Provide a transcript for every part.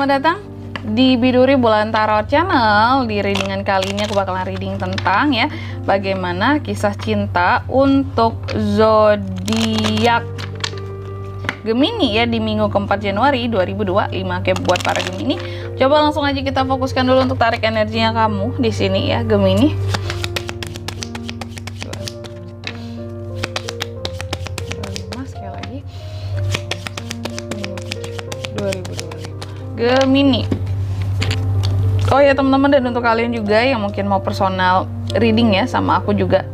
selamat datang di Biduri Bulan Tarot Channel. Di readingan kali ini aku bakalan reading tentang ya bagaimana kisah cinta untuk zodiak Gemini ya di minggu keempat Januari 2025. Oke, buat para Gemini, coba langsung aja kita fokuskan dulu untuk tarik energinya kamu di sini ya Gemini. Sekali lagi 2025 Gemini. Oh ya teman-teman, dan untuk kalian juga yang mungkin mau personal reading ya sama aku juga,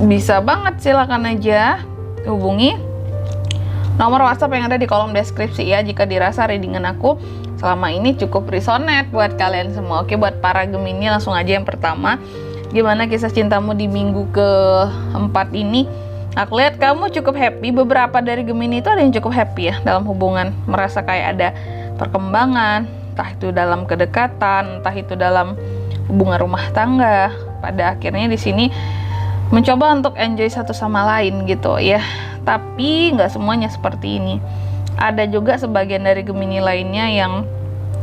bisa banget, silakan aja hubungi nomor WhatsApp yang ada di kolom deskripsi ya jika dirasa readingan aku selama ini cukup resonate buat kalian semua. Oke, buat para Gemini langsung aja yang pertama, gimana kisah cintamu di minggu keempat ini? Aku lihat kamu cukup happy. Beberapa dari Gemini itu ada yang cukup happy ya dalam hubungan, merasa kayak ada perkembangan, entah itu dalam kedekatan, entah itu dalam hubungan rumah tangga. Pada akhirnya di sini mencoba untuk enjoy satu sama lain gitu ya. Tapi nggak semuanya seperti ini. Ada juga sebagian dari Gemini lainnya yang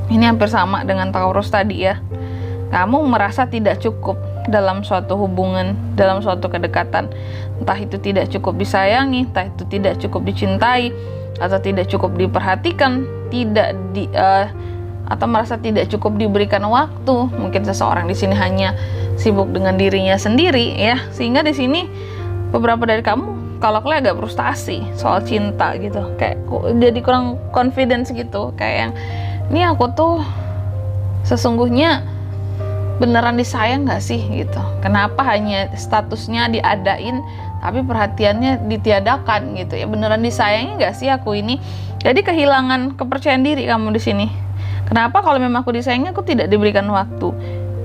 ini hampir sama dengan Taurus tadi ya. Kamu merasa tidak cukup dalam suatu hubungan, dalam suatu kedekatan. Entah itu tidak cukup disayangi, entah itu tidak cukup dicintai, atau tidak cukup diperhatikan, atau merasa tidak cukup diberikan waktu. Mungkin seseorang di sini hanya sibuk dengan dirinya sendiri ya, sehingga di sini beberapa dari kamu kalau aku lihat agak frustasi soal cinta gitu, kayak jadi kurang confidence gitu, kayak yang ini aku tuh sesungguhnya beneran disayang gak sih gitu, kenapa hanya statusnya diadain tapi perhatiannya ditiadakan gitu ya, beneran disayangi gak sih aku ini? Jadi kehilangan kepercayaan diri kamu di sini. Kenapa kalau memang aku disayangi aku tidak diberikan waktu,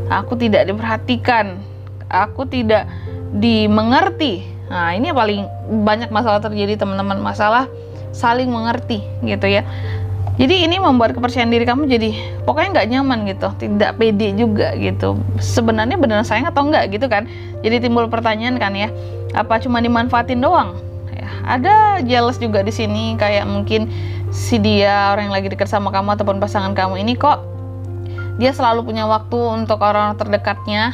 aku tidak diperhatikan, aku tidak dimengerti. Nah ini yang paling banyak masalah terjadi teman-teman, masalah saling mengerti gitu ya. Jadi ini membuat kepercayaan diri kamu jadi pokoknya nggak nyaman gitu, tidak pede juga gitu. Sebenarnya beneran sayang atau enggak gitu kan? Jadi timbul pertanyaan kan ya, apa cuma dimanfaatin doang? Ya, ada jealous juga di sini, kayak mungkin si dia orang yang lagi dekat sama kamu ataupun pasangan kamu ini kok dia selalu punya waktu untuk orang terdekatnya,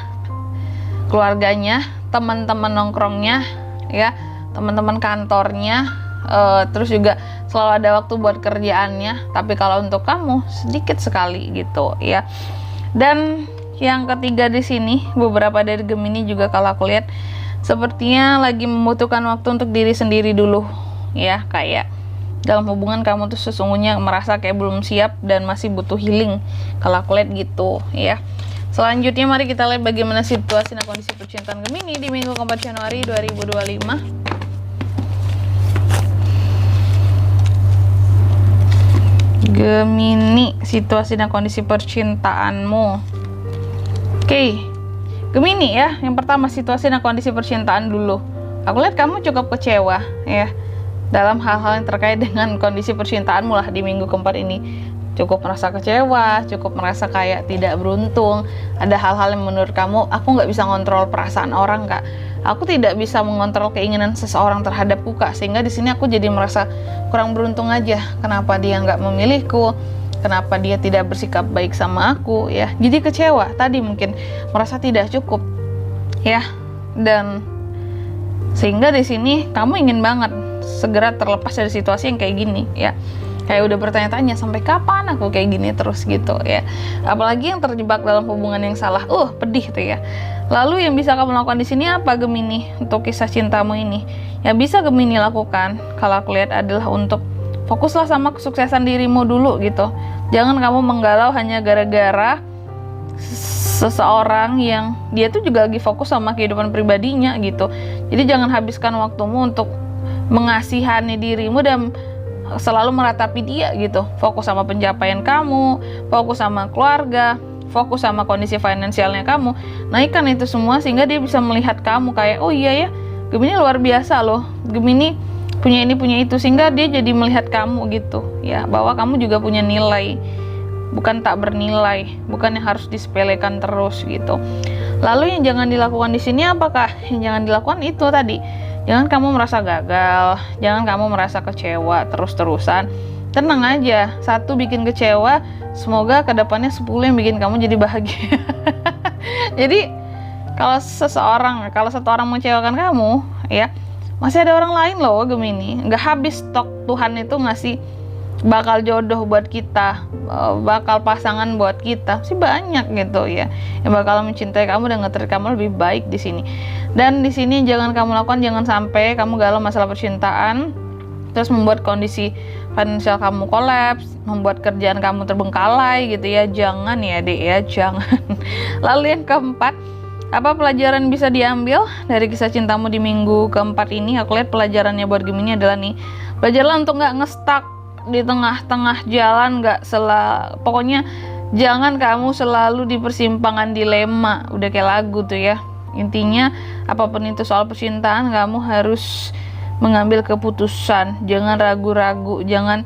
keluarganya, teman-teman nongkrongnya, ya, teman-teman kantornya. Terus juga selalu ada waktu buat kerjaannya, tapi kalau untuk kamu sedikit sekali gitu ya. Dan yang ketiga di sini, beberapa dari Gemini juga kalau aku lihat sepertinya lagi membutuhkan waktu untuk diri sendiri dulu ya, kayak dalam hubungan kamu tuh sesungguhnya merasa kayak belum siap dan masih butuh healing kalau aku lihat gitu ya. Selanjutnya mari kita lihat bagaimana situasi dan kondisi percintaan Gemini di minggu keempat Januari 2025. Gemini, situasi dan kondisi percintaanmu. Oke, Gemini ya, yang pertama situasi dan kondisi percintaan dulu. Aku lihat kamu cukup kecewa ya dalam hal-hal yang terkait dengan kondisi percintaanmu lah di minggu keempat ini. Cukup merasa kecewa, cukup merasa kayak tidak beruntung. Ada hal-hal yang menurut kamu, aku nggak bisa ngontrol perasaan orang kak. Aku tidak bisa mengontrol keinginan seseorang terhadapku kak. Sehingga di sini aku jadi merasa kurang beruntung aja. Kenapa dia nggak memilihku? Kenapa dia tidak bersikap baik sama aku? Ya, jadi kecewa. Tadi mungkin merasa tidak cukup, ya. Dan sehingga di sini kamu ingin banget segera terlepas dari situasi yang kayak gini, ya. Kayak udah bertanya-tanya sampai kapan aku kayak gini terus gitu ya. Apalagi yang terjebak dalam hubungan yang salah, pedih tuh ya. Lalu yang bisa kamu lakukan di sini apa Gemini untuk kisah cintamu ini? Yang bisa Gemini lakukan kalau aku lihat adalah untuk fokuslah sama kesuksesan dirimu dulu gitu. Jangan kamu menggalau hanya gara-gara seseorang yang dia tuh juga lagi fokus sama kehidupan pribadinya gitu. Jadi jangan habiskan waktumu untuk mengasihani dirimu dan selalu meratapi dia gitu. Fokus sama pencapaian kamu, fokus sama keluarga, fokus sama kondisi finansialnya kamu. Naikkan itu semua sehingga dia bisa melihat kamu kayak, oh iya ya, Gemini luar biasa loh, Gemini punya ini punya itu, sehingga dia jadi melihat kamu gitu ya, bahwa kamu juga punya nilai, bukan tak bernilai, bukan yang harus disepelekan terus gitu. Lalu yang jangan dilakukan di sini apakah? Yang jangan dilakukan itu tadi, jangan kamu merasa gagal, jangan kamu merasa kecewa terus-terusan tenang aja. 1 bikin kecewa, semoga kedepannya 10 yang bikin kamu jadi bahagia. Jadi kalau satu orang mengecewakan kamu, ya masih ada orang lain loh Gemini. Nggak habis stok Tuhan itu ngasih bakal jodoh buat kita, bakal pasangan buat kita, sih banyak gitu ya, yang bakal mencintai kamu dan nge-treat kamu lebih baik di sini. Dan di sini jangan kamu lakukan, jangan sampai kamu galau masalah percintaan, terus membuat kondisi finansial kamu kolaps, membuat kerjaan kamu terbengkalai gitu ya. Jangan ya dek ya, jangan. Lalu yang keempat, apa pelajaran bisa diambil dari kisah cintamu di minggu keempat ini? Aku lihat pelajarannya buat Gemini adalah nih, belajarlah untuk nggak ngestak di tengah-tengah jalan, pokoknya jangan kamu selalu di persimpangan dilema. Udah kayak lagu tuh ya. Intinya apapun itu soal percintaan, kamu harus mengambil keputusan, jangan ragu-ragu, jangan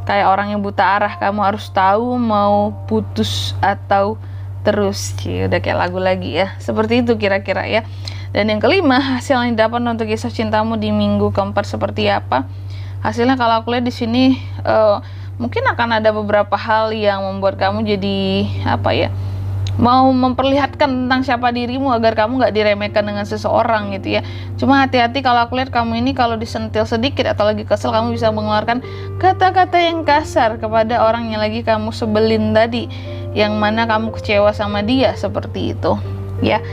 kayak orang yang buta arah. Kamu harus tahu mau putus atau terus. Udah kayak lagu lagi ya. Seperti itu kira-kira ya. Dan yang kelima, hasil yang didapat untuk kisah cintamu di minggu keempat seperti apa? Hasilnya kalau aku lihat di sini mungkin akan ada beberapa hal yang membuat kamu jadi mau memperlihatkan tentang siapa dirimu agar kamu nggak diremehkan dengan seseorang gitu ya. Cuma hati-hati, kalau aku lihat kamu ini kalau disentil sedikit atau lagi kesel, kamu bisa mengeluarkan kata-kata yang kasar kepada orang yang lagi kamu sebelin tadi, yang mana kamu kecewa sama dia, seperti itu ya.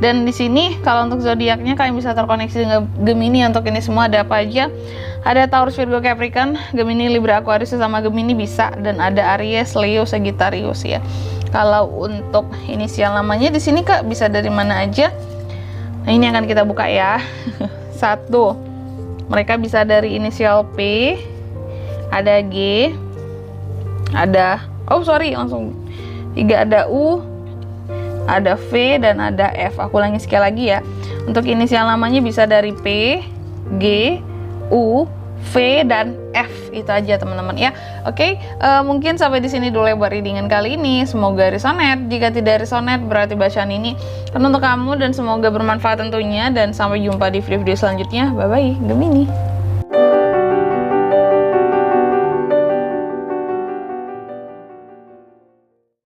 Dan di sini kalau untuk zodiaknya kalian bisa terkoneksi dengan Gemini. Untuk ini semua ada apa aja? Ada Taurus, Virgo, Capricorn, Gemini, Libra, Aquarius sama Gemini bisa, dan ada Aries, Leo, Sagittarius ya. Kalau untuk inisial namanya di sini Kak bisa dari mana aja? Nah, ini akan kita buka ya. 1, mereka bisa dari inisial P, ada G, ada langsung 3, ada U, ada V, dan ada F. Aku ulangi sekali lagi ya. Untuk inisial namanya bisa dari P, G, U, V, dan F. Itu aja teman-teman ya. Oke, mungkin sampai di sini dulu ya buat readingan kali ini. Semoga resonate. Jika tidak resonate, berarti bacaan ini kan untuk kamu, dan semoga bermanfaat tentunya. Dan sampai jumpa di video-video selanjutnya. Bye-bye, Gemini.